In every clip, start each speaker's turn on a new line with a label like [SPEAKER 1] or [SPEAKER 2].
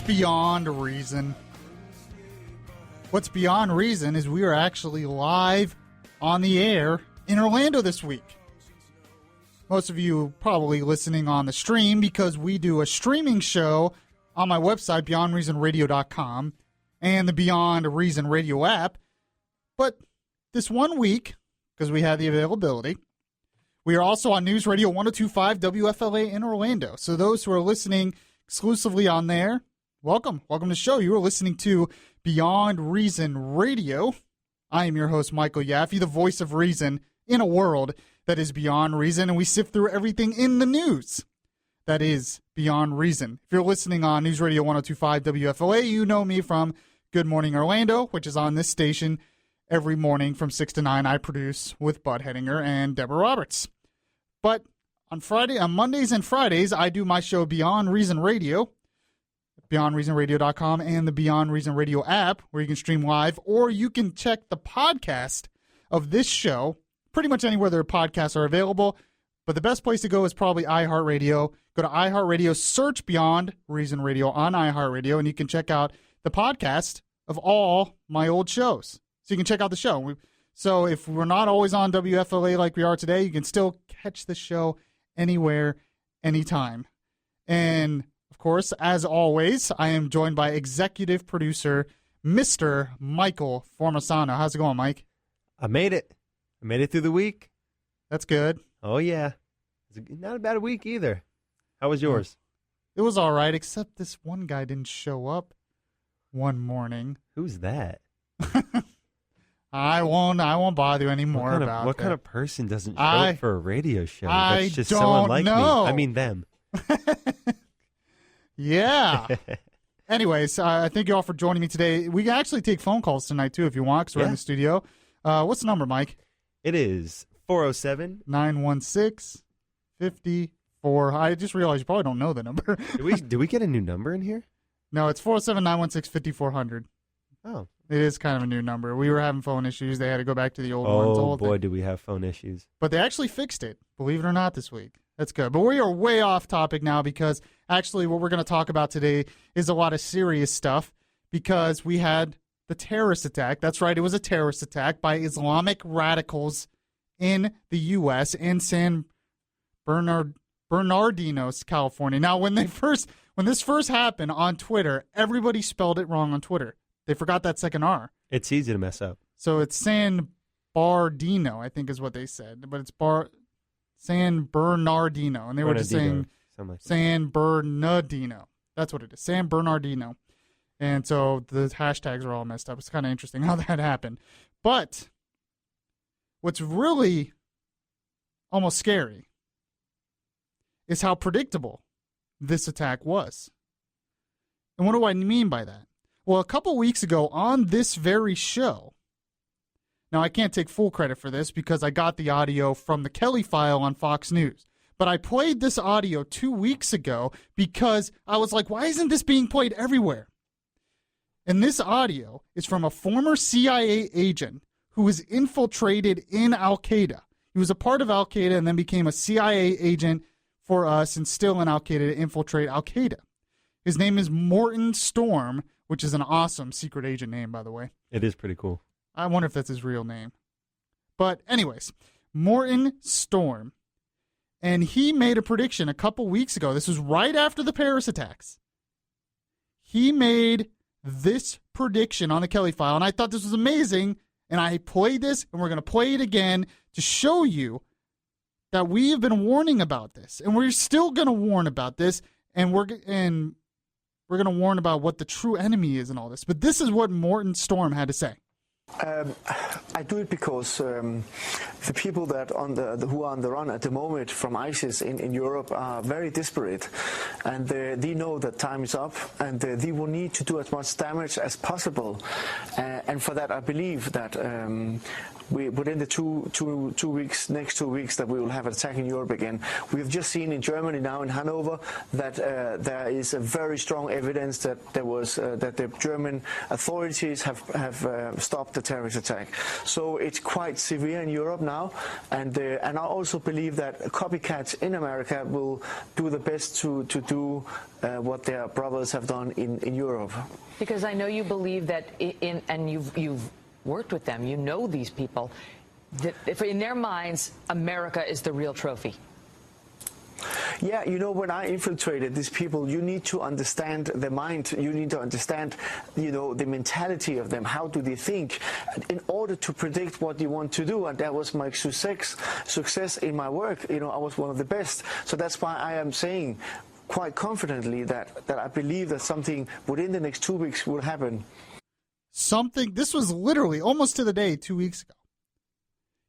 [SPEAKER 1] beyond reason. What's beyond reason is we are actually live on the air in Orlando this week. Most of you probably listening on the stream because we do a streaming show on my website, beyondreasonradio.com, and the Beyond Reason Radio app. But this one week, because we had the availability, we are also on News Radio 102.5 WFLA in Orlando. So those who are listening exclusively on there, welcome. Welcome to the show. You are listening to Beyond Reason Radio. I am your host, Michael Yaffee, the voice of reason in a world that is beyond reason, and we sift through everything in the news that is beyond reason. If you're listening on News Radio 102.5 WFLA, you know me from Good Morning Orlando, which is on this station every morning from 6 to 9. I produce with Bud Hettinger and Deborah Roberts. But on Mondays and Fridays, I do my show Beyond Reason Radio, beyondreasonradio.com, and the Beyond Reason Radio app, where you can stream live, or you can check the podcast of this show pretty much anywhere their podcasts are available. But the best place to go is probably iHeartRadio. Go to iHeartRadio, search Beyond Reason Radio on iHeartRadio, and you can check out the podcast of all my old shows. So you can check out the show. So if we're not always on WFLA like we are today, you can still catch the show anywhere, anytime. And, of course, as always, I am joined by executive producer, Mr. Michael Formasano. How's it going, Mike?
[SPEAKER 2] I made it. I made it through the week.
[SPEAKER 1] That's good.
[SPEAKER 2] Oh, yeah. It's not a bad week either. How was yours?
[SPEAKER 1] It was all right, except this one guy didn't show up one morning.
[SPEAKER 2] Who's that?
[SPEAKER 1] I won't bother you ananymore about that.
[SPEAKER 2] What kind of person doesn't show up for a radio show? That's just so unlike me. I mean them.
[SPEAKER 1] Yeah. Anyways, thank you all for joining me today. We can actually take phone calls tonight, too, if you want, because we're in the studio. What's the number, Mike?
[SPEAKER 2] It is 407
[SPEAKER 1] 916-54. I just realized you probably don't know the number.
[SPEAKER 2] Did we get a new number in here?
[SPEAKER 1] No, it's 407-916-5400.
[SPEAKER 2] Oh.
[SPEAKER 1] It is kind of a new number. We were having phone issues. They had to go back to the old ones.
[SPEAKER 2] Oh, boy, do we have phone issues.
[SPEAKER 1] But they actually fixed it, believe it or not, this week. That's good. But we are way off topic now because actually what we're going to talk about today is a lot of serious stuff because we had the terrorist attack. That's right. It was a terrorist attack by Islamic radicals in the U.S. in San Bernardino, California. Now, when this first happened on Twitter, everybody spelled it wrong on Twitter. They forgot that second R.
[SPEAKER 2] It's easy to mess up.
[SPEAKER 1] So it's San Bernardino, I think is what they said. But it's San Bernardino. And they were just saying San Bernardino. That's what it is. San Bernardino. And so the hashtags are all messed up. It's kind of interesting how that happened. But what's really almost scary is how predictable this attack was. And what do I mean by that? Well, a couple weeks ago on this very show, now I can't take full credit for this because I got the audio from the Kelly file on Fox News, but I played this audio 2 weeks ago because I was like, why isn't this being played everywhere? And this audio is from a former CIA agent who was infiltrated in Al-Qaeda. He was a part of Al-Qaeda and then became a CIA agent for us and still in Al-Qaeda to infiltrate Al-Qaeda. His name is Morton Storm, which is an awesome secret agent name, by the way.
[SPEAKER 2] It is pretty cool.
[SPEAKER 1] I wonder if that's his real name. But anyways, Morton Storm. And he made a prediction a couple weeks ago. This was right after the Paris attacks. He made this prediction on the Kelly file, and I thought this was amazing. And I played this, and we're going to play it again to show you that we have been warning about this. And we're still going to warn about this, and we're going to warn about what the true enemy is and all this. But this is what Morton Storm had to say.
[SPEAKER 3] I do it because the people that who are on the run at the moment from ISIS in Europe are very desperate, and they know that time is up, and they will need to do as much damage as possible. And for that, I believe that within the next 2 weeks that we will have an attack in Europe again. We've just seen in Germany now in Hanover that there is a very strong evidence that that the German authorities have stopped the terrorist attack. So it's quite severe in Europe now, and I also believe that copycats in America will do the best to do what their brothers have done in Europe.
[SPEAKER 4] Because I know you believe that and you've worked with them, you know these people, that in their minds, America is the real trophy.
[SPEAKER 3] Yeah, when I infiltrated these people, you need to understand their mind. You need to understand, the mentality of them. How do they think? In order to predict what you want to do, and that was my success in my work. I was one of the best. So that's why I am saying quite confidently that I believe that something within the next 2 weeks will happen.
[SPEAKER 1] This was literally almost to the day 2 weeks ago.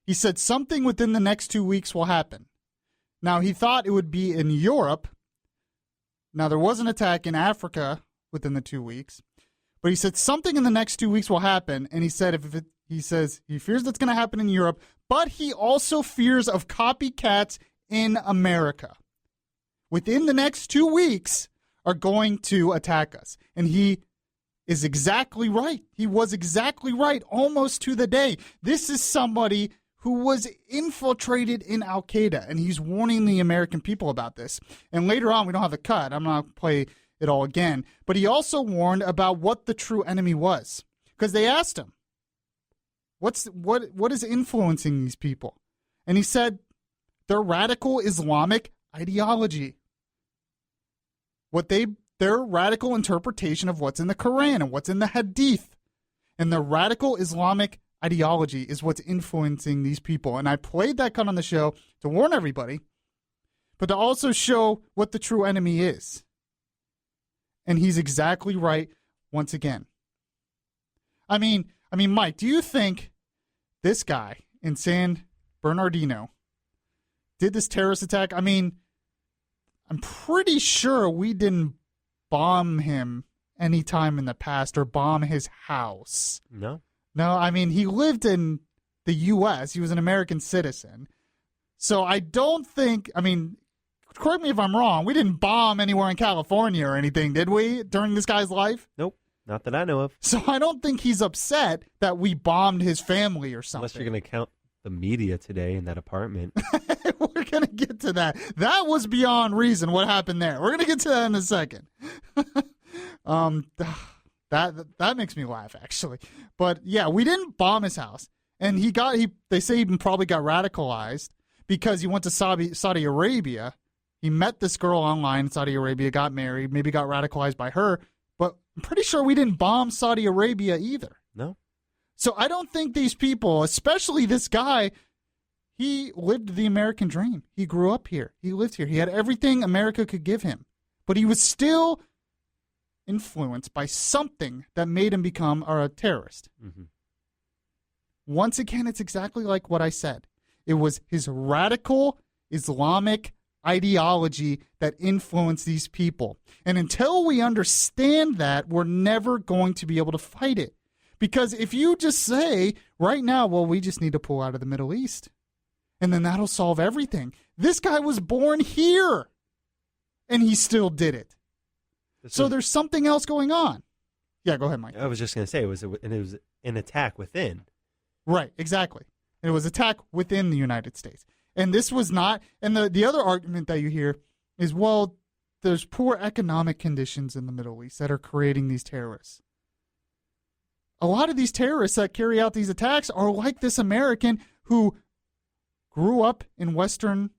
[SPEAKER 1] He said something within the next 2 weeks will happen. Now, he thought it would be in Europe. Now, there was an attack in Africa within the 2 weeks. But he said something in the next 2 weeks will happen. And he said he fears that's going to happen in Europe. But he also fears of copycats in America. Within the next 2 weeks are going to attack us. And he is exactly right. He was exactly right almost to the day. This is somebody who was infiltrated in Al-Qaeda, and he's warning the American people about this. And later on, we don't have the cut. I'm not going to play it all again. But he also warned about what the true enemy was. Because they asked him, what is influencing these people? And he said, their radical Islamic ideology. Their radical interpretation of what's in the Quran and what's in the Hadith. And the radical Islamic ideology is what's influencing these people. And I played that cut on the show to warn everybody, but to also show what the true enemy is. And he's exactly right once again. I mean, Mike, do you think this guy in San Bernardino did this terrorist attack? I mean, I'm pretty sure we didn't bomb him any time in the past or bomb his house.
[SPEAKER 2] No.
[SPEAKER 1] No, I mean, he lived in the U.S. He was an American citizen. So I don't think, correct me if I'm wrong, we didn't bomb anywhere in California or anything, did we, during this guy's life?
[SPEAKER 2] Nope, not that I know of.
[SPEAKER 1] So I don't think he's upset that we bombed his family or something.
[SPEAKER 2] Unless you're going to count the media today in that apartment.
[SPEAKER 1] We're going to get to that. That was beyond reason what happened there. We're going to get to that in a second. That makes me laugh, actually. But yeah, we didn't bomb his house. And they say he probably got radicalized because he went to Saudi Arabia. He met this girl online in Saudi Arabia, got married, maybe got radicalized by her. But I'm pretty sure we didn't bomb Saudi Arabia either.
[SPEAKER 2] No.
[SPEAKER 1] So I don't think these people, especially this guy, he lived the American dream. He grew up here. He lived here. He had everything America could give him. But he was still influenced by something that made him become a terrorist. Mm-hmm. Once again, it's exactly like what I said. It was his radical Islamic ideology that influenced these people. And until we understand that, we're never going to be able to fight it. Because if you just say right now, well, we just need to pull out of the Middle East, and then that'll solve everything. This guy was born here, and he still did it. There's something else going on. Yeah, go ahead, Mike.
[SPEAKER 2] I was just going to say, it was an attack within.
[SPEAKER 1] Right, exactly. It was attack within the United States. And this was not, and the other argument that you hear is, well, there's poor economic conditions in the Middle East that are creating these terrorists. A lot of these terrorists that carry out these attacks are like this American who grew up in Western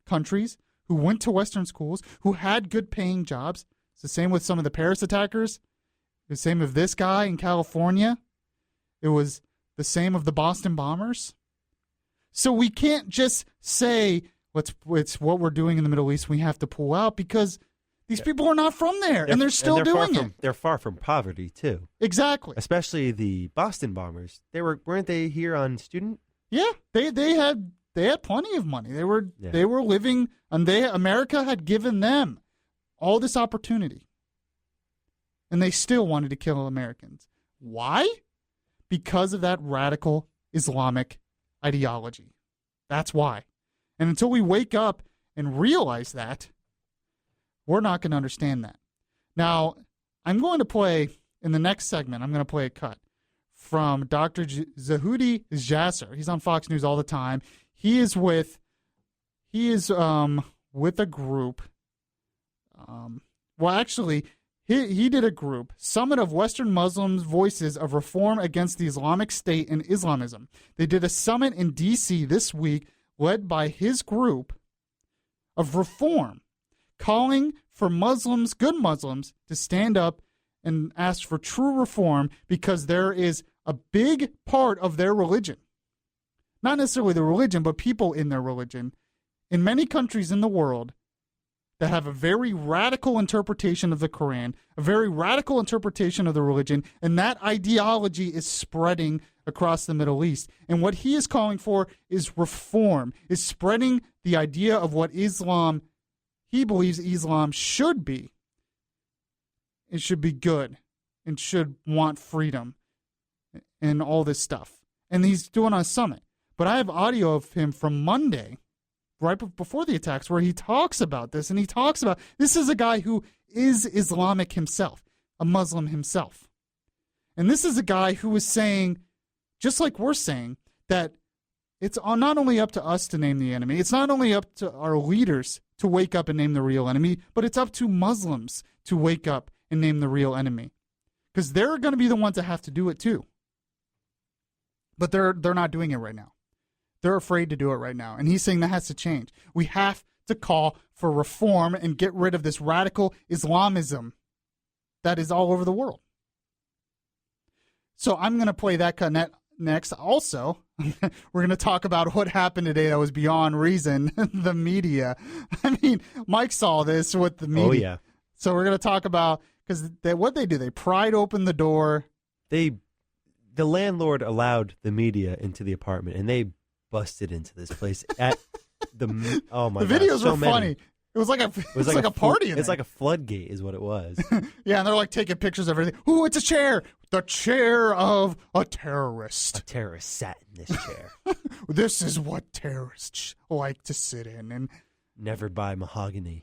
[SPEAKER 1] countries, who went to Western schools, who had good paying jobs. It's the same with some of the Paris attackers. The same of this guy in California. It was the same of the Boston bombers. So we can't just say it's what we're doing in the Middle East. We have to pull out because these people are not from there, and they're still doing it.
[SPEAKER 2] They're far from poverty too.
[SPEAKER 1] Exactly.
[SPEAKER 2] Especially the Boston bombers. Weren't they here on student?
[SPEAKER 1] Yeah, they had plenty of money. They were living, and America had given them all this opportunity, and they still wanted to kill Americans. Why? Because of that radical Islamic ideology. That's why. And until we wake up and realize that, we're not going to understand that. Now, I'm going to play, in the next segment, I'm going to play a cut from Dr. Zahudi Jasser. He's on Fox News all the time. He is with a group. He did a group, Summit of Western Muslims Voices of Reform Against the Islamic State and Islamism. They did a summit in D.C. this week led by his group of reform, calling for Muslims, good Muslims, to stand up and ask for true reform because there is a big part of their religion, not necessarily the religion, but people in their religion, in many countries in the world that have a very radical interpretation of the Quran, a very radical interpretation of the religion, and that ideology is spreading across the Middle East. And what he is calling for is reform, is spreading the idea of what Islam, he believes Islam should be. It should be good and should want freedom and all this stuff. And he's doing a summit. But I have audio of him from Monday, right before the attacks, where he talks about this. And he talks about, this is a guy who is Islamic himself, a Muslim himself. And this is a guy who is saying, just like we're saying, that it's not only up to us to name the enemy, it's not only up to our leaders to wake up and name the real enemy, but it's up to Muslims to wake up and name the real enemy. Because they're going to be the ones that have to do it too. But they're not doing it right now. They're afraid to do it right now. And he's saying that has to change. We have to call for reform and get rid of this radical Islamism that is all over the world. So I'm going to play that cut next. Also, we're going to talk about what happened today that was beyond reason, the media. I mean, Mike saw this with the media.
[SPEAKER 2] Oh, yeah.
[SPEAKER 1] So we're going to talk about, because what they do, they pried open the door.
[SPEAKER 2] The landlord allowed the media into the apartment, and they busted into this place at the. Oh my!
[SPEAKER 1] The videos were funny. It was like a party.
[SPEAKER 2] It's like a floodgate, is what it was.
[SPEAKER 1] Yeah, and they're like taking pictures of everything. Ooh, it's a chair. The chair of a terrorist.
[SPEAKER 2] A terrorist sat in this chair.
[SPEAKER 1] This is what terrorists like to sit in, and
[SPEAKER 2] never buy mahogany.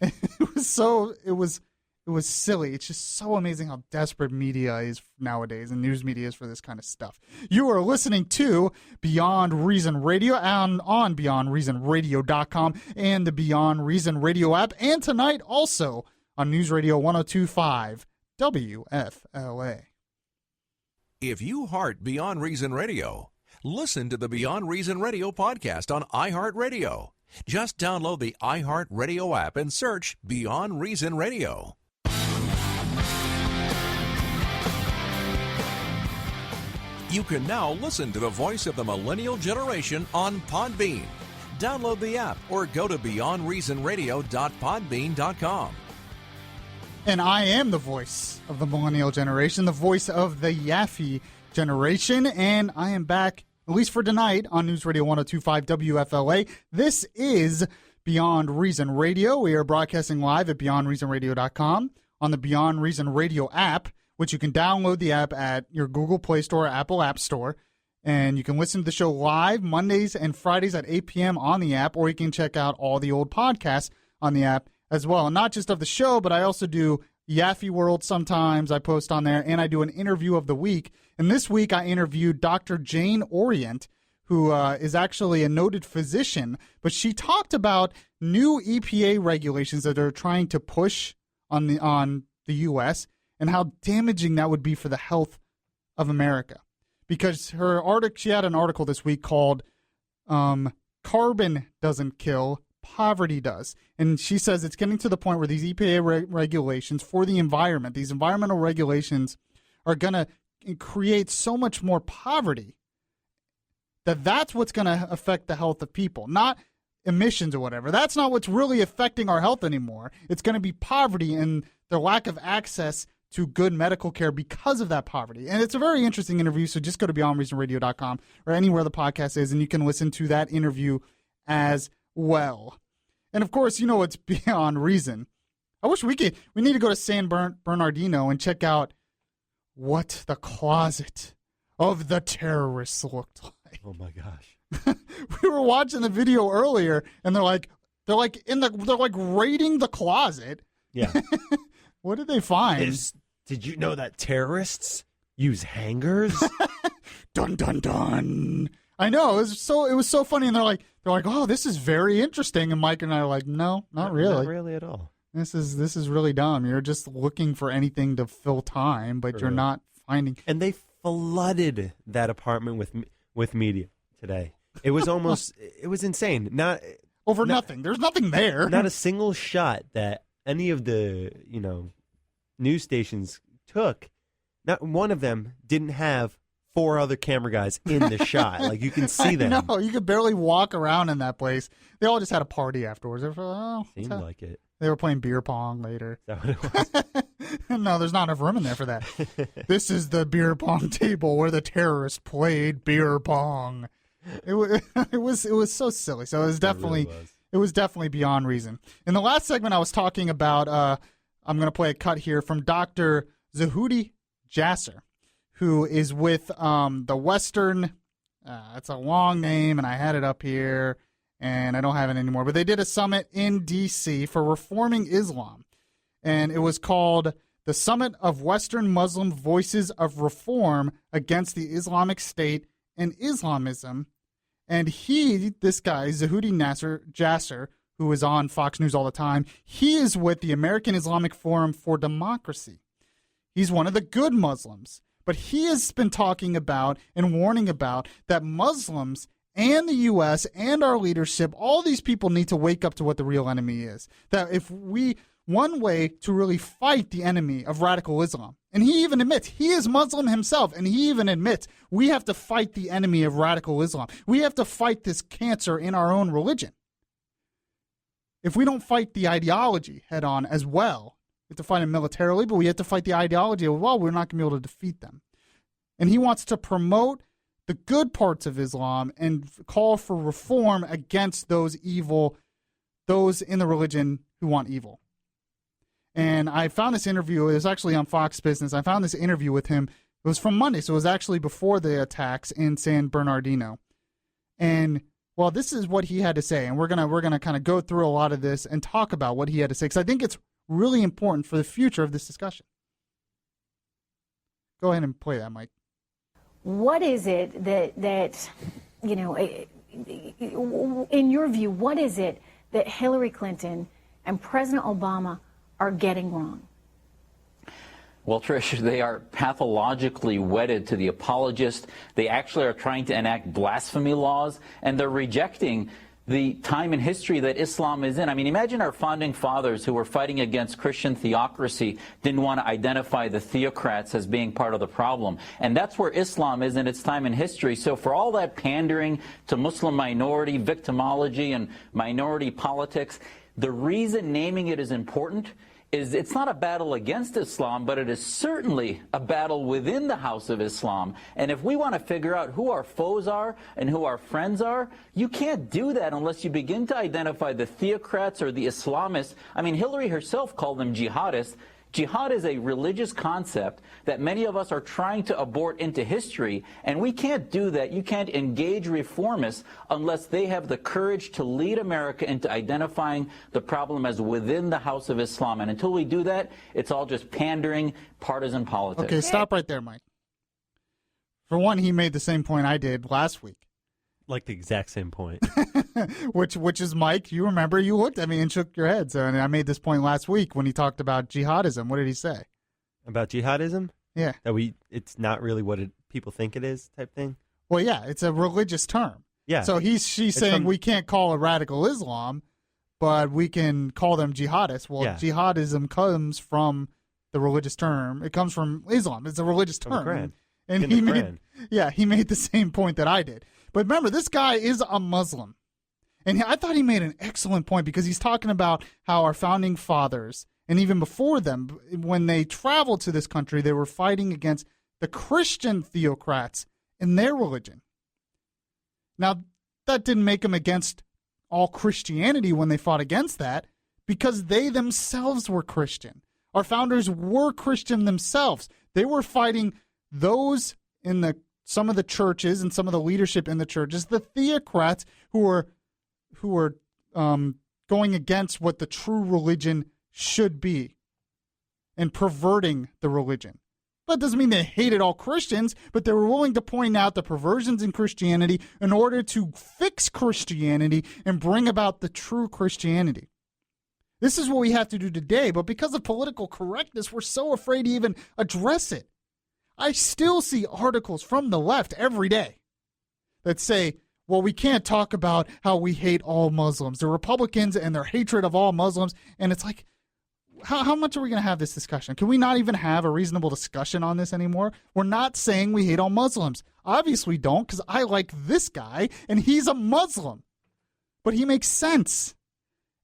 [SPEAKER 1] It was silly. It's just so amazing how desperate media is nowadays, and news media is for this kind of stuff. You are listening to Beyond Reason Radio on BeyondReasonRadio.com and the Beyond Reason Radio app, and tonight also on News Radio 102.5 WFLA.
[SPEAKER 5] If you heart Beyond Reason Radio, listen to the Beyond Reason Radio podcast on iHeartRadio. Just download the iHeartRadio app and search Beyond Reason Radio. You can now listen to the voice of the millennial generation on Podbean. Download the app or go to beyondreasonradio.podbean.com.
[SPEAKER 1] And I am the voice of the millennial generation, the voice of the Yaffee generation, and I am back, at least for tonight, on News Radio 102.5 WFLA. This is Beyond Reason Radio. We are broadcasting live at beyondreasonradio.com on the Beyond Reason Radio app, which you can download the app at your Google Play Store or Apple App Store. And you can listen to the show live Mondays and Fridays at 8 p.m. on the app, or you can check out all the old podcasts on the app as well. And not just of the show, but I also do Yaffee World sometimes. I post on there, and I do an interview of the week. And this week I interviewed Dr. Jane Orient, who is actually a noted physician, but she talked about new EPA regulations that are trying to push on the U.S., and how damaging that would be for the health of America. Because she had an article this week called Carbon Doesn't Kill, Poverty Does. And she says it's getting to the point where these EPA regulations for the environment, these environmental regulations, are going to create so much more poverty that's what's going to affect the health of people, not emissions or whatever. That's not what's really affecting our health anymore. It's going to be poverty and the lack of access to good medical care because of that poverty. And it's a very interesting interview, so just go to beyondreasonradio.com or anywhere the podcast is, and you can listen to that interview as well. And, of course, you know what's beyond reason. I wish we need to go to San Bernardino and check out what the closet of the terrorists looked like.
[SPEAKER 2] Oh, my gosh.
[SPEAKER 1] We were watching the video earlier, and they're like raiding the closet.
[SPEAKER 2] Yeah.
[SPEAKER 1] What did they find?
[SPEAKER 2] Did you know that terrorists use hangers?
[SPEAKER 1] Dun dun dun. I know, it was so funny, and they're like, oh, this is very interesting, and Mike and I are like, no, not really.
[SPEAKER 2] Not really at all.
[SPEAKER 1] This is really dumb. You're just looking for anything to fill time, but you're not finding.
[SPEAKER 2] And they flooded that apartment with media today. It was almost it was insane.
[SPEAKER 1] Nothing. There's nothing there.
[SPEAKER 2] Not a single shot that any of the news stations took. Not one of them didn't have 4 other camera guys in the shot. Like, you can see them.
[SPEAKER 1] No, you could barely walk around in that place. They all just had a party afterwards.
[SPEAKER 2] Seemed like it.
[SPEAKER 1] They were playing beer pong later.
[SPEAKER 2] Is that what it was?
[SPEAKER 1] No, there's not enough room in there for that. This is the beer pong table where the terrorists played beer pong. It was so silly. So it was definitely beyond reason. In the last segment, I was talking about. I'm going to play a cut here from Dr. Zehudi Jasser, who is with the Western. It's a long name, and I had it up here, and I don't have it anymore. But they did a summit in D.C. for reforming Islam, and it was called the Summit of Western Muslim Voices of Reform Against the Islamic State and Islamism. And this guy, Zehudi Jasser, who is on Fox News all the time, he is with the American Islamic Forum for Democracy. He's one of the good Muslims. But he has been talking about and warning about that Muslims and the U.S. and our leadership, all these people need to wake up to what the real enemy is. That one way to really fight the enemy of radical Islam, and he even admits, he is Muslim himself, and he even admits, we have to fight the enemy of radical Islam. We have to fight this cancer in our own religion. If we don't fight the ideology head on as well, we have to fight it militarily, but we have to fight the ideology as well. We're not going to be able to defeat them. And he wants to promote the good parts of Islam and call for reform against those in the religion who want evil. And I found this interview. It was actually on Fox Business. I found this interview with him. It was from Monday, so it was actually before the attacks in San Bernardino. And, well, this is what he had to say. And we're gonna kind of go through a lot of this and talk about what he had to say, because I think it's really important for the future of this discussion. Go ahead and play that, Mike.
[SPEAKER 6] What is it that in your view, what is it that Hillary Clinton and President Obama are getting wrong?
[SPEAKER 7] Well, Trish, they are pathologically wedded to the apologist. They actually are trying to enact blasphemy laws, and they're rejecting the time in history that Islam is in. I mean, imagine our founding fathers who were fighting against Christian theocracy didn't want to identify the theocrats as being part of the problem. And that's where Islam is in its time in history. So for all that pandering to Muslim minority victimology and minority politics, the reason naming it is important is it's not a battle against Islam, but it is certainly a battle within the house of Islam. And if we want to figure out who our foes are and who our friends are, you can't do that unless you begin to identify the theocrats or the Islamists. I mean, Hillary herself called them jihadists. Jihad is a religious concept that many of us are trying to abort into history, and we can't do that. You can't engage reformists unless they have the courage to lead America into identifying the problem as within the house of Islam. And until we do that, it's all just pandering, partisan politics.
[SPEAKER 1] Okay, stop right there, Mike. For one, he made the same point I did last week.
[SPEAKER 2] Like the exact same point.
[SPEAKER 1] which is, Mike, you remember, you looked at me and shook your head. So, and I made this point last week when he talked about jihadism. What did he say?
[SPEAKER 2] About jihadism?
[SPEAKER 1] Yeah.
[SPEAKER 2] That it's not really what people think it is type thing?
[SPEAKER 1] Well, yeah, it's a religious term.
[SPEAKER 2] Yeah.
[SPEAKER 1] So she's saying we can't call it radical Islam, but we can call them jihadists. Well, yeah. Jihadism comes from the religious term. It comes from Islam. It's a religious term. And he made the same point that I did. But remember, this guy is a Muslim. And I thought he made an excellent point, because he's talking about how our founding fathers, and even before them, when they traveled to this country, they were fighting against the Christian theocrats in their religion. Now, that didn't make them against all Christianity when they fought against that, because they themselves were Christian. Our founders were Christian themselves. They were fighting those in the some of the churches and some of the leadership in the churches, the theocrats who are going against what the true religion should be and perverting the religion. But it doesn't mean they hated all Christians, but they were willing to point out the perversions in Christianity in order to fix Christianity and bring about the true Christianity. This is what we have to do today, but because of political correctness, we're so afraid to even address it. I still see articles from the left every day that say, well, we can't talk about how we hate all Muslims, the Republicans and their hatred of all Muslims. And it's like, how much are we going to have this discussion? Can we not even have a reasonable discussion on this anymore? We're not saying we hate all Muslims. Obviously don't, because I like this guy, and he's a Muslim. But he makes sense.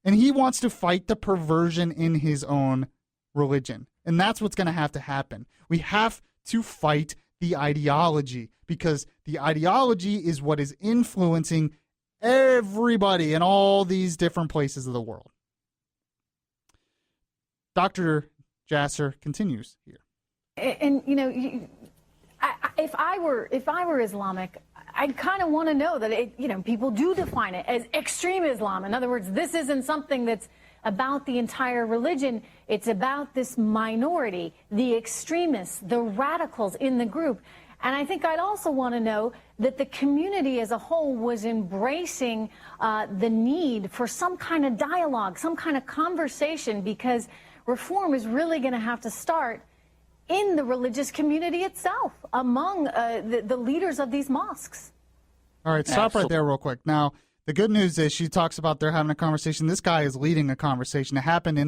[SPEAKER 1] And he wants to fight the perversion in his own religion. And that's what's going to happen. We have to fight the ideology, because the ideology is what is influencing everybody in all these different places of the world. Dr. Jasser continues here.
[SPEAKER 6] And if I were Islamic, I'd kind of want to know that people do define it as extreme Islam. In other words, this isn't something that's about the entire religion. It's about this minority, the extremists, the radicals in the group. And I think I'd also want to know that the community as a whole was embracing the need for some kind of dialogue, some kind of conversation, because reform is really going to have to start in the religious community itself, among the leaders of these mosques.
[SPEAKER 1] All right, stop right there real quick. Now, the good news is she talks about they're having a conversation. This guy is leading a conversation. It happened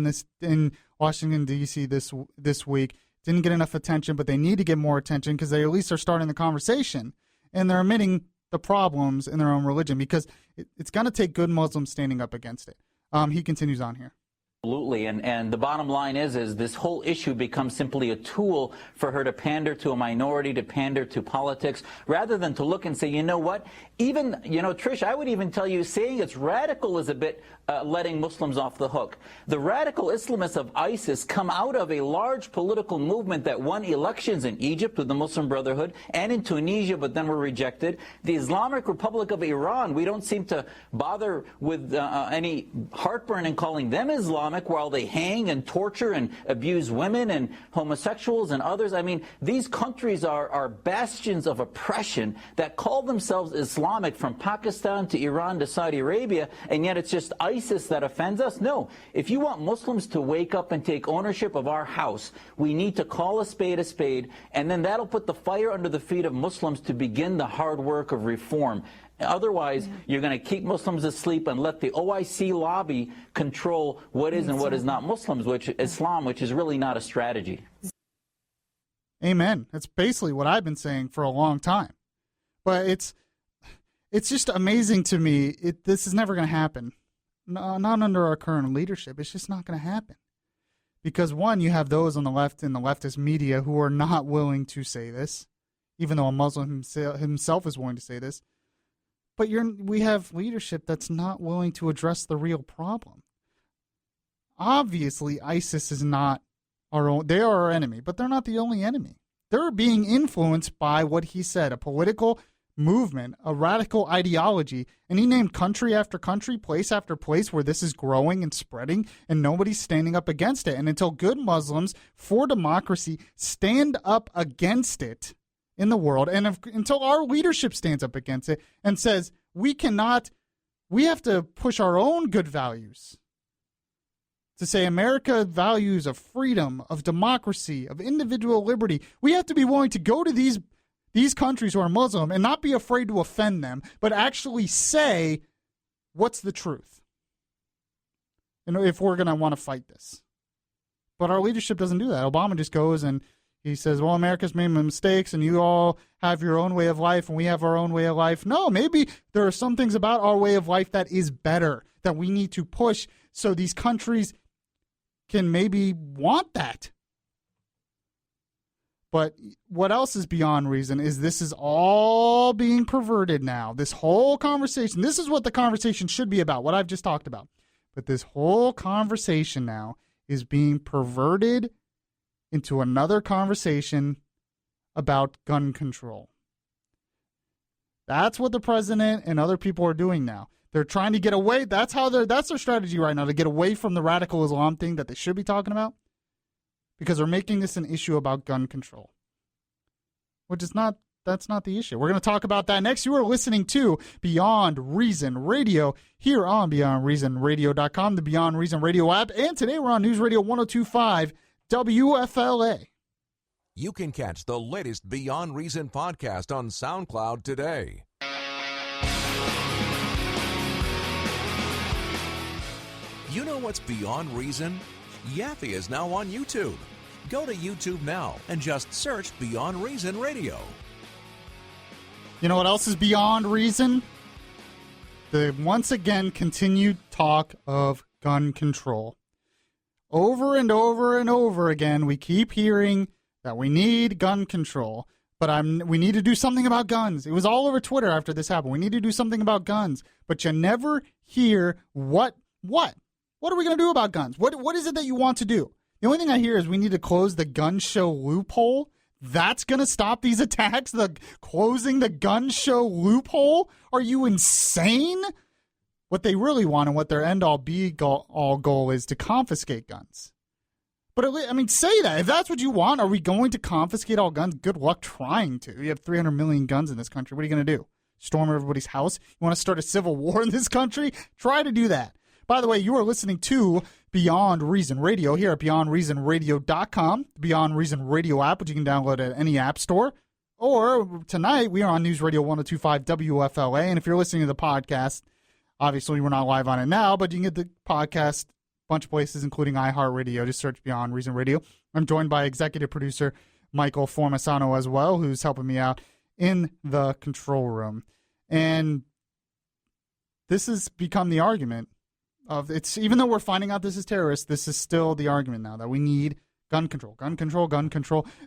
[SPEAKER 1] in Washington, D.C. this week. Didn't get enough attention, but they need to get more attention because they at least are starting the conversation, and they're admitting the problems in their own religion, because it's going to take good Muslims standing up against it. He continues on here.
[SPEAKER 7] Absolutely, and the bottom line is this whole issue becomes simply a tool for her to pander to a minority, to pander to politics, rather than to look and say, you know what, even, Trish, I would even tell you saying it's radical is a bit letting Muslims off the hook. The radical Islamists of ISIS come out of a large political movement that won elections in Egypt with the Muslim Brotherhood and in Tunisia, but then were rejected. The Islamic Republic of Iran, we don't seem to bother with any heartburn in calling them Islamic, while they hang and torture and abuse women and homosexuals and others. I mean, these countries are bastions of oppression that call themselves Islamic, from Pakistan to Iran to Saudi Arabia, and yet it's just ISIS that offends us? No. If you want Muslims to wake up and take ownership of our house, we need to call a spade, and then that'll put the fire under the feet of Muslims to begin the hard work of reform. Otherwise, you're going to keep Muslims asleep and let the OIC lobby control what is and what is not Islam, which is really not a strategy.
[SPEAKER 1] Amen. That's basically what I've been saying for a long time. But it's just amazing to me. This is never going to happen. Not under our current leadership. It's just not going to happen. Because, one, you have those on the left in the leftist media who are not willing to say this, even though a Muslim himself is willing to say this. But we have leadership that's not willing to address the real problem. Obviously, ISIS is not our own. They are our enemy, but they're not the only enemy. They're being influenced by what he said, a political movement, a radical ideology. And he named country after country, place after place where this is growing and spreading, and nobody's standing up against it. And until good Muslims for democracy stand up against it in the world, and until our leadership stands up against it and says we have to push our own good values, to say America values of freedom, of democracy, of individual liberty. We have to be willing to go to these countries who are Muslim and not be afraid to offend them, but actually say what's the truth, and if we're going to want to fight this. But our leadership doesn't do that. Obama just goes and he says, well, America's made mistakes and you all have your own way of life and we have our own way of life. No, maybe there are some things about our way of life that is better, that we need to push so these countries can maybe want that. But what else is beyond reason is this is all being perverted now. This whole conversation, this is what the conversation should be about, what I've just talked about. But this whole conversation now is being perverted into another conversation about gun control. That's what the president and other people are doing now. They're trying to get away. That's their strategy right now, to get away from the radical Islam thing that they should be talking about, because they're making this an issue about gun control, which is not. That's not the issue. We're going to talk about that next. You are listening to Beyond Reason Radio here on BeyondReasonRadio.com, the Beyond Reason Radio app, and today we're on News Radio 102.5 WFLA.
[SPEAKER 5] You can catch the latest Beyond Reason podcast on SoundCloud today. You know what's beyond reason? Yaffee is now on YouTube. Go to YouTube now and just search Beyond Reason Radio.
[SPEAKER 1] You know what else is beyond reason? The once again continued talk of gun control. Over and over and over again, we keep hearing that we need gun control, but we need to do something about guns. It was all over Twitter after this happened. We need to do something about guns, but you never hear what are we going to do about guns? What is it that you want to do? The only thing I hear is we need to close the gun show loophole. That's going to stop these attacks? Closing the gun show loophole? Are you insane? What they really want and what their end-all be-all goal is to confiscate guns. But, I mean, say that. If that's what you want, are we going to confiscate all guns? Good luck trying to. You have 300 million guns in this country. What are you going to do? Storm everybody's house? You want to start a civil war in this country? Try to do that. By the way, you are listening to Beyond Reason Radio here at BeyondReasonRadio.com, the Beyond Reason Radio app, which you can download at any app store. Or tonight, we are on News Radio 102.5 WFLA. And if you're listening to the podcast, obviously we're not live on it now, but you can get the podcast a bunch of places, including iHeartRadio. Just search Beyond Reason Radio. I'm joined by executive producer Michael Formasano as well, who's helping me out in the control room. And this has become the argument. Even though we're finding out this is terrorist, this is still the argument now that we need gun control.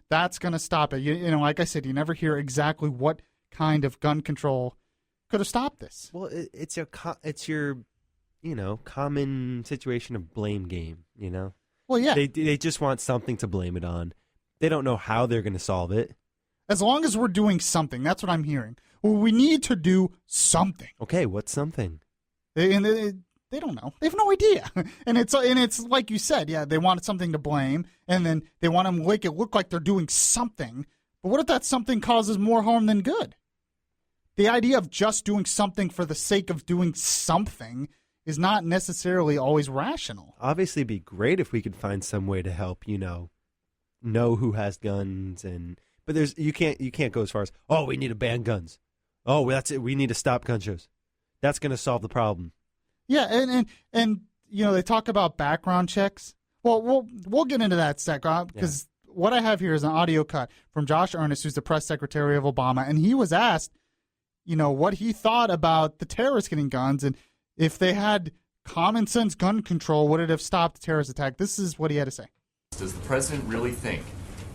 [SPEAKER 1] That's going to stop it. You know, like I said, you never hear exactly what kind of gun control could have stopped this.
[SPEAKER 2] Well, it's your, common situation of blame game.
[SPEAKER 1] Well, yeah,
[SPEAKER 2] they just want something to blame it on. They don't know how they're going to solve it.
[SPEAKER 1] As long as we're doing something, that's what I'm hearing. Well, we need to do something.
[SPEAKER 2] Okay, what's something?
[SPEAKER 1] They don't know. They have no idea. And it's like you said, yeah, they wanted something to blame, and then they want to make it look like they're doing something. But what if that something causes more harm than good? The idea of just doing something for the sake of doing something is not necessarily always rational.
[SPEAKER 2] Obviously, it'd be great if we could find some way to help, know who has guns, but you can't go as far as, oh, we need to ban guns. Oh, that's it. We need to stop gun shows. That's going to solve the problem.
[SPEAKER 1] Yeah, and they talk about background checks. Well, we'll get into that because what I have here is an audio cut from Josh Earnest, who's the press secretary of Obama, and he was asked, what he thought about the terrorists getting guns, and if they had common sense gun control, would it have stopped the terrorist attack? This is what he had to say.
[SPEAKER 8] Does the president really think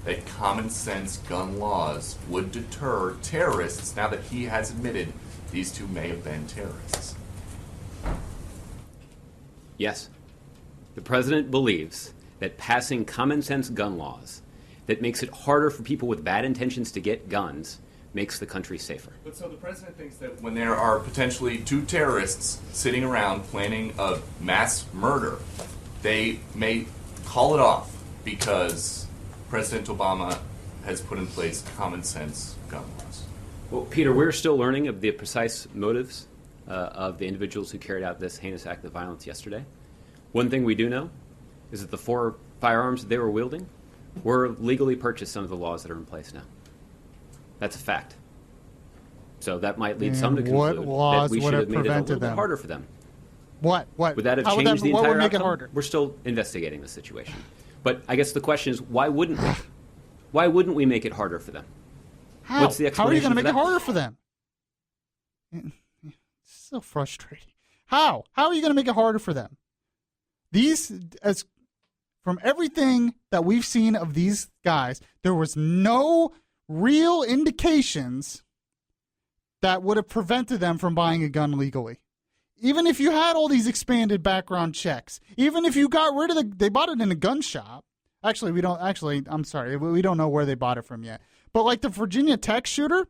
[SPEAKER 8] that common sense gun laws would deter terrorists now that he has admitted these two may have been terrorists?
[SPEAKER 9] Yes. The president believes that passing common sense gun laws that makes it harder for people with bad intentions to get guns makes the country safer.
[SPEAKER 8] But so the president thinks that when there are potentially two terrorists sitting around planning a mass murder, they may call it off because President Obama has put in place common sense gun laws.
[SPEAKER 9] Well, Peter, we're still learning of the precise motives of the individuals who carried out this heinous act of violence yesterday. One thing we do know is that the 4 firearms that they were wielding were legally purchased under the laws that are in place now. That's a fact. So that might lead some to conclude that we should have made it a little bit harder for them.
[SPEAKER 1] What?
[SPEAKER 9] Would that have changed the entire outcome? We're still investigating the situation. But I guess the question is, why wouldn't we? Why wouldn't we make it harder for them?
[SPEAKER 1] How?
[SPEAKER 9] What's the explanation?
[SPEAKER 1] How are you going to make it harder for them? It's so frustrating. How? How are you going to make it harder for them? From everything that we've seen of these guys, there was no real indications that would have prevented them from buying a gun legally. Even if you had all these expanded background checks, even if you got rid of they bought it in a gun shop. I'm sorry, we don't know where they bought it from yet. But like the Virginia Tech shooter,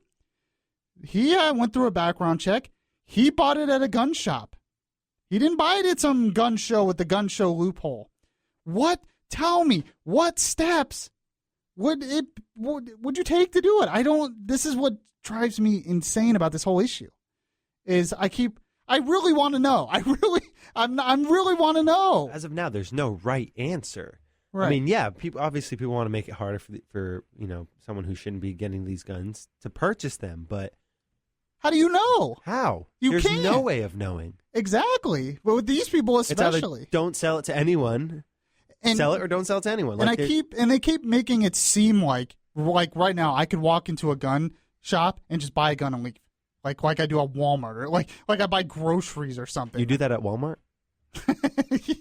[SPEAKER 1] He went through a background check. He bought it at a gun shop. He didn't buy it at some gun show with the gun show loophole. What? Tell me, what steps would you take to do it? This is what drives me insane about this whole issue. Is I really want to know. I really want to know.
[SPEAKER 2] As of now, there's no right answer.
[SPEAKER 1] Right.
[SPEAKER 2] I mean, yeah, people want to make it harder for someone who shouldn't be getting these guns to purchase them, but
[SPEAKER 1] how do you know?
[SPEAKER 2] How?
[SPEAKER 1] There's
[SPEAKER 2] no way of knowing.
[SPEAKER 1] Exactly. But with these people especially.
[SPEAKER 2] It's either don't sell it to anyone. Sell it or don't sell it to anyone.
[SPEAKER 1] And they keep making it seem like right now I could walk into a gun shop and just buy a gun and leave. Like I do at Walmart, or like I buy groceries or something.
[SPEAKER 2] You do that at Walmart?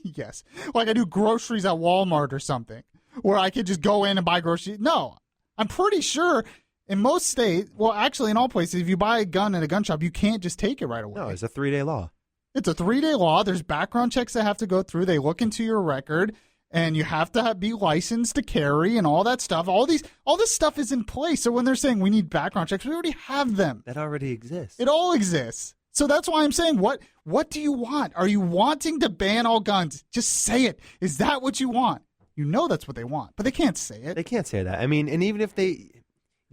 [SPEAKER 1] Yes. Like I do groceries at Walmart or something, where I could just go in and buy groceries. No, I'm pretty sure in most states, well, actually in all places, if you buy a gun at a gun shop, you can't just take it right away.
[SPEAKER 2] No, it's a 3-day law.
[SPEAKER 1] It's a 3-day law. There's background checks that have to go through. They look into your record, and you have to be licensed to carry and all that stuff. All this stuff is in place. So when they're saying we need background checks, we already have them.
[SPEAKER 2] That already exists.
[SPEAKER 1] It all exists. So that's why I'm saying, what do you want? Are you wanting to ban all guns? Just say it. Is that what you want? You know that's what they want, but they can't say it.
[SPEAKER 2] They can't say that. I mean, and even if they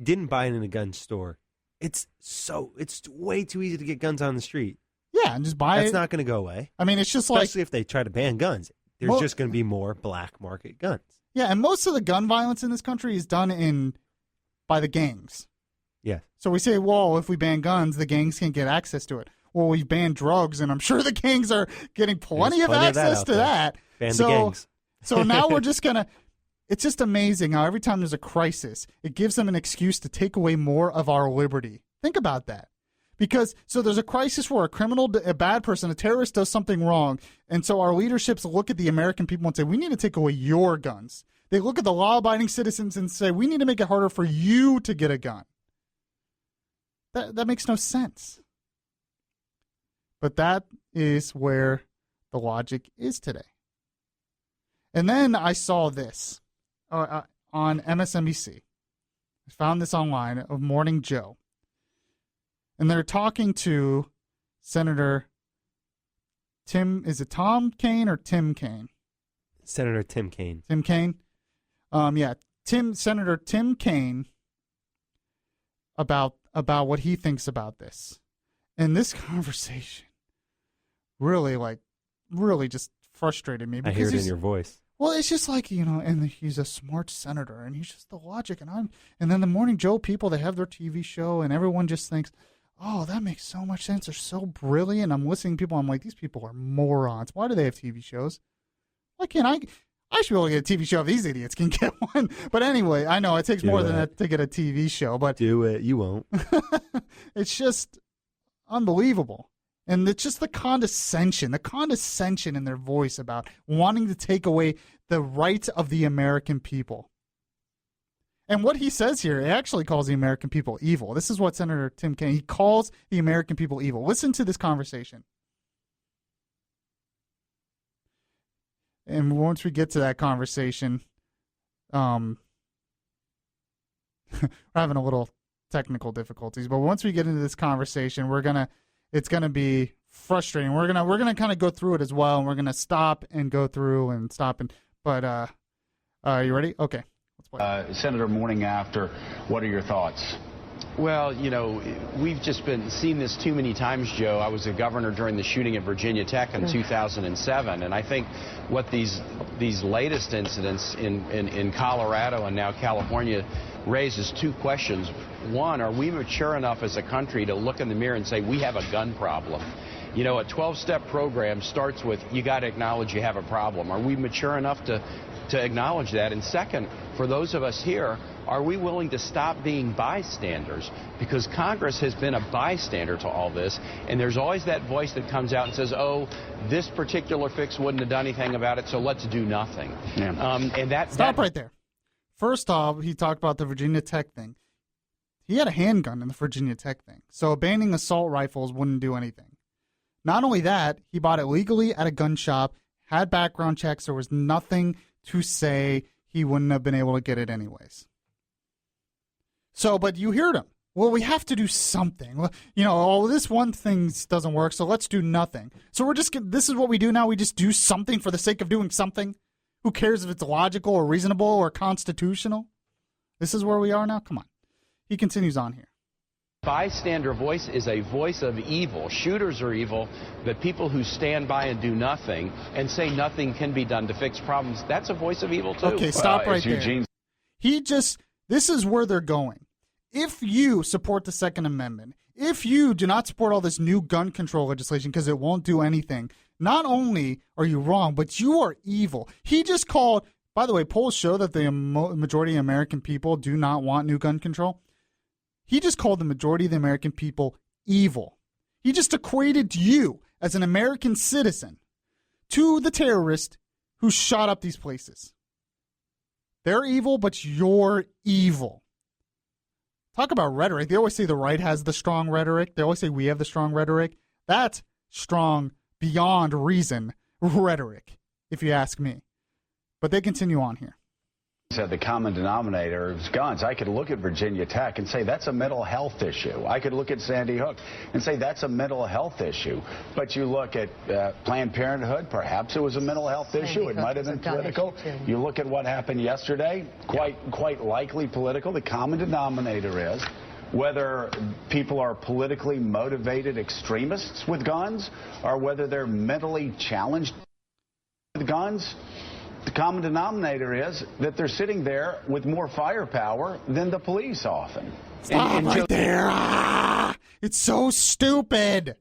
[SPEAKER 2] didn't buy it in a gun store, it's way too easy to get guns on the street.
[SPEAKER 1] Yeah, and just buy it.
[SPEAKER 2] That's not going to go away.
[SPEAKER 1] I mean, it's just
[SPEAKER 2] especially if they try to ban guns. There's just going to be more black market guns.
[SPEAKER 1] Yeah, and most of the gun violence in this country is done by the gangs.
[SPEAKER 2] Yeah.
[SPEAKER 1] So we say, well, if we ban guns, the gangs can't get access to it. Well, we've banned drugs, and I'm sure the gangs are getting plenty of access to that.
[SPEAKER 2] Ban the gangs.
[SPEAKER 1] So now we're just going to – it's just amazing how every time there's a crisis, it gives them an excuse to take away more of our liberty. Think about that. Because so there's a crisis where a criminal, a bad person, a terrorist does something wrong, and so our leaderships look at the American people and say, we need to take away your guns. They look at the law-abiding citizens and say, we need to make it harder for you to get a gun. That makes no sense. But that is where the logic is today. And then I saw this on MSNBC. I found this online of Morning Joe. And they're talking to Senator Tim, is it Tom Kaine or Tim Kaine?
[SPEAKER 2] Senator Tim Kaine.
[SPEAKER 1] Tim Kaine? Senator Tim Kaine about what he thinks about this. And this conversation really just frustrated me.
[SPEAKER 2] I hear it in your voice.
[SPEAKER 1] Well, it's just like, and he's a smart senator, and he's just the logic. And then the Morning Joe people, they have their TV show, and everyone just thinks, oh, that makes so much sense. They're so brilliant. I'm listening to people. I'm like, these people are morons. Why do they have TV shows? Why can't I should be able to get a TV show if these idiots can get one. But anyway, I know it takes more than that to get a TV show. But
[SPEAKER 2] do it. You won't.
[SPEAKER 1] It's just unbelievable. And it's just the condescension in their voice about wanting to take away the rights of the American people. And what he says here, he actually calls the American people evil. This is what Senator Tim Kaine, he calls the American people evil. Listen to this conversation. And once we get to that conversation, we're having a little technical difficulties. But once we get into this conversation, it's gonna be frustrating. We're gonna kind of go through it as well, and we're gonna stop and go through and stop and. But you ready? Okay.
[SPEAKER 10] Senator Morning After, what are your thoughts?
[SPEAKER 11] Well, we've just seen this too many times, Joe. I was a governor during the shooting at Virginia Tech in 2007, and I think what these latest incidents in Colorado and now California raises two questions. One, are we mature enough as a country to look in the mirror and say we have a gun problem? A 12-step program starts with you got to acknowledge you have a problem. Are we mature enough to acknowledge that? And second, for those of us here, are we willing to stop being bystanders? Because Congress has been a bystander to all this, and there's always that voice that comes out and says, oh, this particular fix wouldn't have done anything about it, so let's do nothing.
[SPEAKER 1] Yeah. Stop right there. First off, he talked about the Virginia Tech thing. He had a handgun in the Virginia Tech thing, so banning assault rifles wouldn't do anything. Not only that, he bought it legally at a gun shop, had background checks. There was nothing to say he wouldn't have been able to get it anyways. So, but you heard him. well, we have to do something. You know, oh, this one thing doesn't work, so let's do nothing. So this is what we do now. We just do something for the sake of doing something. Who cares if it's logical or reasonable or constitutional? This is where we are now? Come on. He continues on here.
[SPEAKER 11] Bystander voice is a voice of evil. Shooters are evil, but people who stand by and do nothing and say nothing can be done to fix problems, that's a voice of evil too.
[SPEAKER 1] Okay, stop right there. This is where they're going. If you support the Second Amendment, if you do not support all this new gun control legislation because it won't do anything, not only are you wrong, but you are evil. He just called, by the way, polls show that the majority of American people do not want new gun control. He just called the majority of the American people evil. He just equated you as an American citizen to the terrorist who shot up these places. They're evil, but you're evil. Talk about rhetoric. They always say the right has the strong rhetoric. They always say we have the strong rhetoric. That's strong, beyond reason rhetoric, if you ask me. But they continue on here.
[SPEAKER 10] Said the common denominator is guns. I could look at Virginia Tech and say that's a mental health issue. I could look at Sandy Hook and say that's a mental health issue. But you look at Planned Parenthood, perhaps it was a mental health issue. It might have been political. You look at what happened yesterday, quite likely political. The common denominator is whether people are politically motivated extremists with guns or whether they're mentally challenged with guns. The common denominator is that they're sitting there with more firepower than the police often.
[SPEAKER 1] Stop right there. It's so stupid.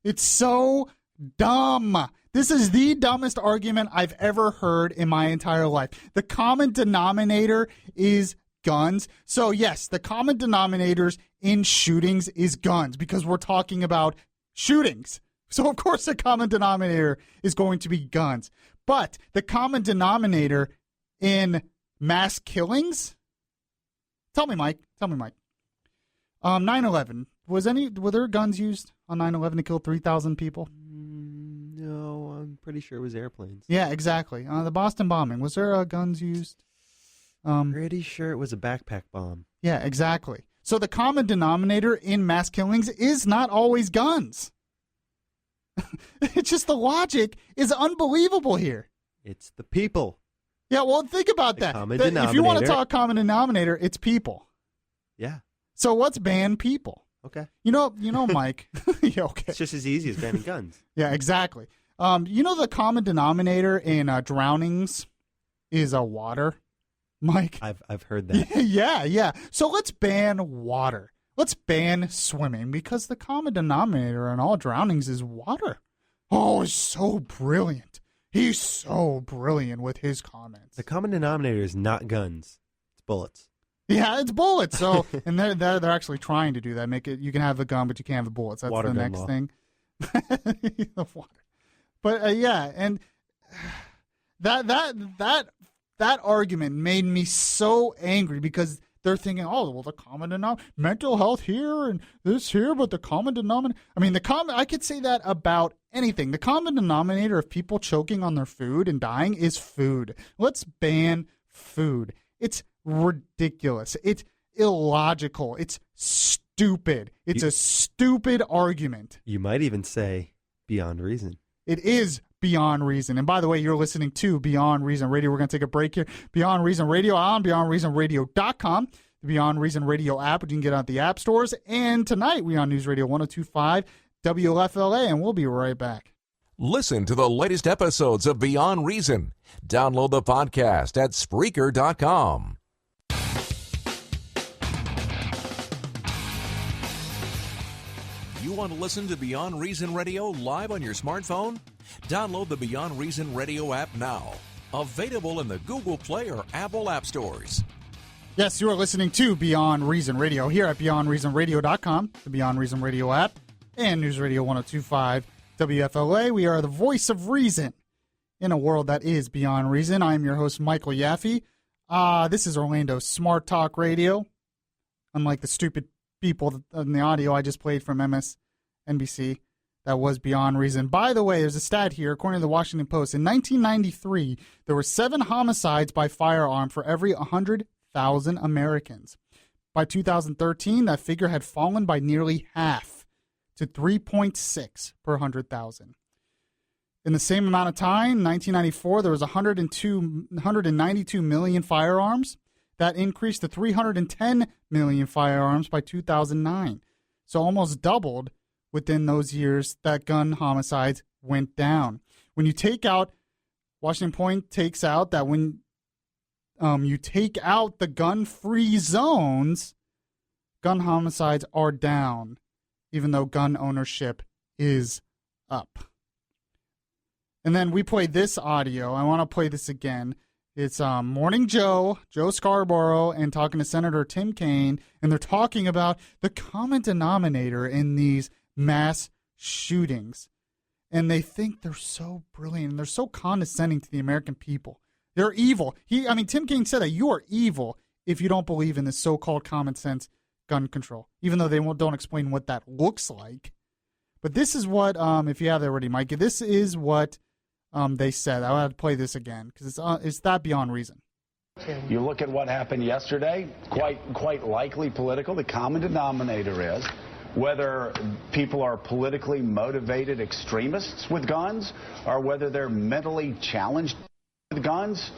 [SPEAKER 1] It's so dumb. This is the dumbest argument I've ever heard in my entire life. The common denominator is guns. So, yes, the common denominators in shootings is guns because we're talking about shootings. So, of course, the common denominator is going to be guns. But the common denominator in mass killings? Tell me, Mike. 9/11. Were there guns used on 9/11 to kill 3,000 people?
[SPEAKER 2] No, I'm pretty sure it was airplanes.
[SPEAKER 1] Yeah, exactly. The Boston bombing. Was there guns used?
[SPEAKER 2] Pretty sure it was a backpack bomb.
[SPEAKER 1] Yeah, exactly. So the common denominator in mass killings is not always guns. It's just the logic is unbelievable here.
[SPEAKER 2] It's the people.
[SPEAKER 1] Yeah, well, think about that. If you want to talk common denominator, it's people.
[SPEAKER 2] Yeah.
[SPEAKER 1] So let's ban people.
[SPEAKER 2] Okay.
[SPEAKER 1] You know, Mike. Yeah, okay.
[SPEAKER 2] It's just as easy as banning guns.
[SPEAKER 1] Yeah, exactly. The common denominator in drownings is water, Mike.
[SPEAKER 2] I've heard that.
[SPEAKER 1] Yeah. So let's ban water. Let's ban swimming because the common denominator in all drownings is water. Oh, it's so brilliant. He's so brilliant with his comments.
[SPEAKER 2] The common denominator is not guns. It's bullets.
[SPEAKER 1] Yeah, it's bullets. So, and they're actually trying to do that. Make it you can have a gun, but you can't have the bullets. That's
[SPEAKER 2] water
[SPEAKER 1] the next thing. The water. But yeah, and that argument made me so angry because they're thinking, oh, well, the common denominator, mental health here and this here, but the common denominator. I mean, I could say that about anything. The common denominator of people choking on their food and dying is food. Let's ban food. It's ridiculous. It's illogical. It's stupid. It's a stupid argument.
[SPEAKER 2] You might even say beyond reason.
[SPEAKER 1] It is beyond reason. And by the way, you're listening to Beyond Reason Radio. We're going to take a break here. Beyond Reason Radio on BeyondReasonRadio.com. The Beyond Reason Radio app, which you can get out the app stores. And tonight, we're on News Radio 102.5 WFLA, and we'll be right back.
[SPEAKER 5] Listen to the latest episodes of Beyond Reason. Download the podcast at Spreaker.com. You want to listen to Beyond Reason Radio live on your smartphone? Download the Beyond Reason Radio app now. Available in the Google Play or Apple app stores.
[SPEAKER 1] Yes, you are listening to Beyond Reason Radio here at BeyondReasonRadio.com, the Beyond Reason Radio app, and News Radio 102.5 WFLA. We are the voice of reason in a world that is beyond reason. I am your host, Michael Yaffee. This is Orlando's Smart Talk Radio. Unlike the stupid people in the audio I just played from MSNBC, that was beyond reason. By the way, there's a stat here, according to the Washington Post. In 1993, there were 7 homicides by firearm for every 100,000 Americans. By 2013, that figure had fallen by nearly half to 3.6 per 100,000. In the same amount of time, 1994, there was 192 million firearms. That increased to 310 million firearms by 2009. So almost doubled within those years that gun homicides went down. When you take out, Washington Point takes out that when you take out the gun-free zones, gun homicides are down, even though gun ownership is up. And then we play this audio. I want to play this again. It's Morning Joe Scarborough, and talking to Senator Tim Kaine, and they're talking about the common denominator in these mass shootings. And they think they're so brilliant, and they're so condescending to the American people. They're evil. Tim Kaine said that you are evil if you don't believe in this so-called common sense gun control, even though they don't explain what that looks like. But this is what, if you have it already, Mike, this is what they said. I want to play this again because it's that beyond reason.
[SPEAKER 10] You look at what happened yesterday, quite likely political. The common denominator is whether people are politically motivated extremists with guns or whether they're mentally challenged with guns.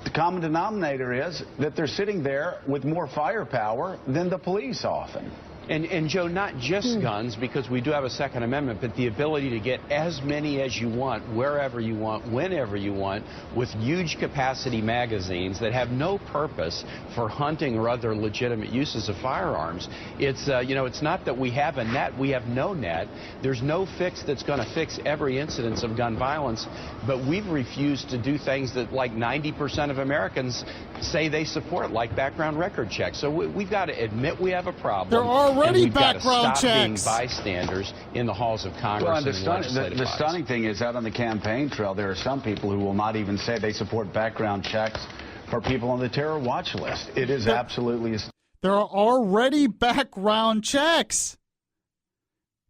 [SPEAKER 10] The common denominator is that they're sitting there with more firepower than the police often.
[SPEAKER 11] And Joe, not just guns, because we do have a Second Amendment, but the ability to get as many as you want, wherever you want, whenever you want, with huge capacity magazines that have no purpose for hunting or other legitimate uses of firearms. It's, it's not that we have a net, we have no net. There's no fix that's going to fix every incidence of gun violence, but we've refused to do things that like 90% of Americans say they support, like background record checks. So we've got to admit we have a problem.
[SPEAKER 1] There are already background checks.
[SPEAKER 11] Being bystanders in the halls of Congress.
[SPEAKER 10] Well, the stunning thing is, out on the campaign trail, there are some people who will not even say they support background checks for people on the terror watch list. It is absolutely.
[SPEAKER 1] There are already background checks.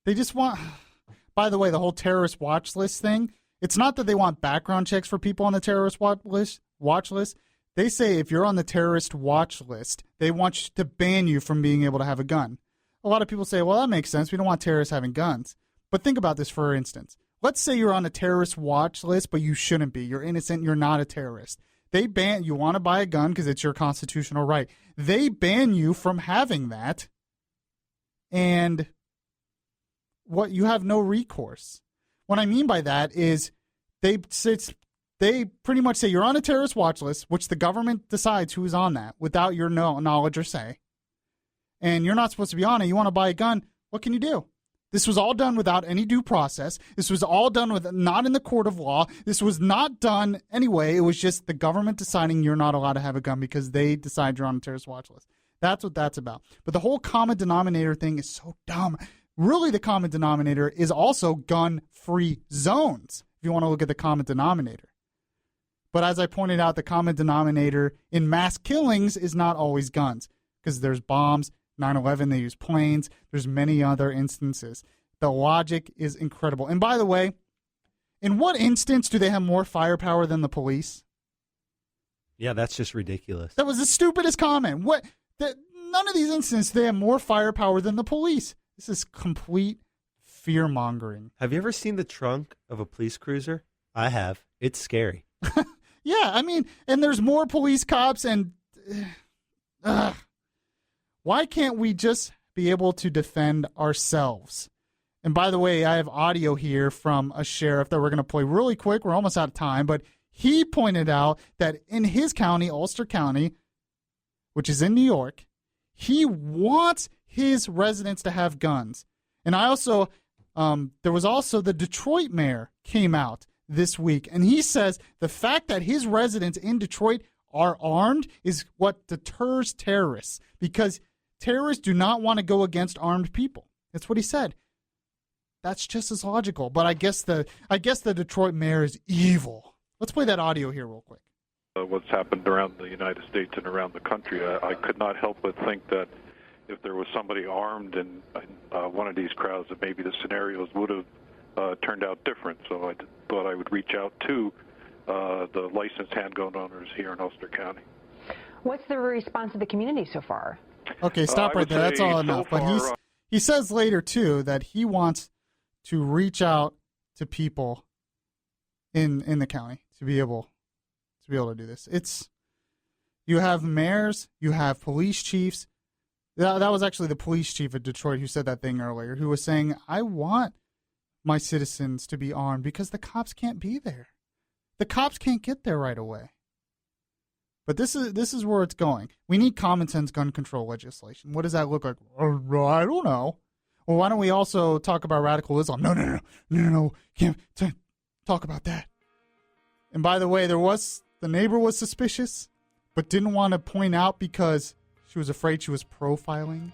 [SPEAKER 1] They just want. By the way, the whole terrorist watch list thing. It's not that they want background checks for people on the terrorist watch list. They say if you're on the terrorist watch list, they want to ban you from being able to have a gun. A lot of people say, well, that makes sense. We don't want terrorists having guns. But think about this for instance. Let's say you're on a terrorist watch list, but you shouldn't be. You're innocent. You're not a terrorist. They ban you want to buy a gun because it's your constitutional right. They ban you from having that. And what you have no recourse. What I mean by that is they pretty much say you're on a terrorist watch list, which the government decides who's on that without your knowledge or say. And you're not supposed to be on it. You want to buy a gun. What can you do? This was all done without any due process. This was all done not in the court of law. This was not done anyway. It was just the government deciding you're not allowed to have a gun because they decide you're on a terrorist watch list. That's what that's about. But the whole common denominator thing is so dumb. Really, the common denominator is also gun-free zones, if you want to look at the common denominator. But as I pointed out, the common denominator in mass killings is not always guns, because there's bombs, 9/11, they use planes, there's many other instances. The logic is incredible. And by the way, in what instance do they have more firepower than the police?
[SPEAKER 2] Yeah, that's just ridiculous.
[SPEAKER 1] That was the stupidest comment. None of these instances, they have more firepower than the police. This is complete fear-mongering.
[SPEAKER 2] Have you ever seen the trunk of a police cruiser? I have. It's scary.
[SPEAKER 1] Yeah, and there's more police cops, and why can't we just be able to defend ourselves? And by the way, I have audio here from a sheriff that we're going to play really quick. We're almost out of time, but he pointed out that in his county, Ulster County, which is in New York, he wants his residents to have guns. And I also, there was also the Detroit mayor came out this week, and he says the fact that his residents in Detroit are armed is what deters terrorists, because terrorists do not want to go against armed people. That's what he said. That's just as logical. But I guess the Detroit mayor is evil. Let's play that audio here real quick.
[SPEAKER 12] What's happened around the United States and around the country, I could not help but think that if there was somebody armed in one of these crowds, that maybe the scenarios would have turned out different. So I thought I would reach out to the licensed handgun owners here in Ulster County.
[SPEAKER 13] What's the response of the community so far?
[SPEAKER 1] Okay, stop right there. That's all enough. But he says later, too, that he wants to reach out to people in the county to be able to do this. You have mayors, you have police chiefs. That was actually the police chief of Detroit who said that thing earlier, who was saying, I want my citizens to be armed because the cops can't be there. The cops can't get there right away. But this is where it's going. We need common sense gun control legislation. What does that look like? I don't know. Well, why don't we also talk about radical Islam? No. Can't talk about that. And by the way, the neighbor was suspicious, but didn't want to point out because she was afraid she was profiling.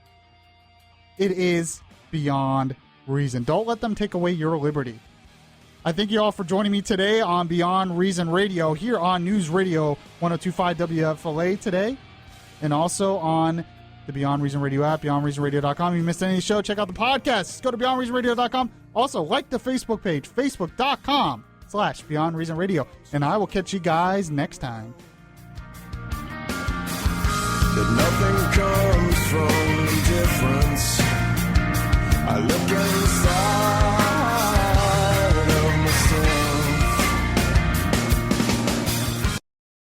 [SPEAKER 1] It is beyond reason. Don't let them take away your liberty. I thank you all for joining me today on Beyond Reason Radio here on News Radio 102.5 WFLA today, and also on the Beyond Reason Radio app, beyondreasonradio.com. If you missed any of the show, check out the podcast. Just go to beyondreasonradio.com. Also, like the Facebook page, facebook.com/Beyond Reason Radio. And I will catch you guys next time.
[SPEAKER 13] That nothing comes from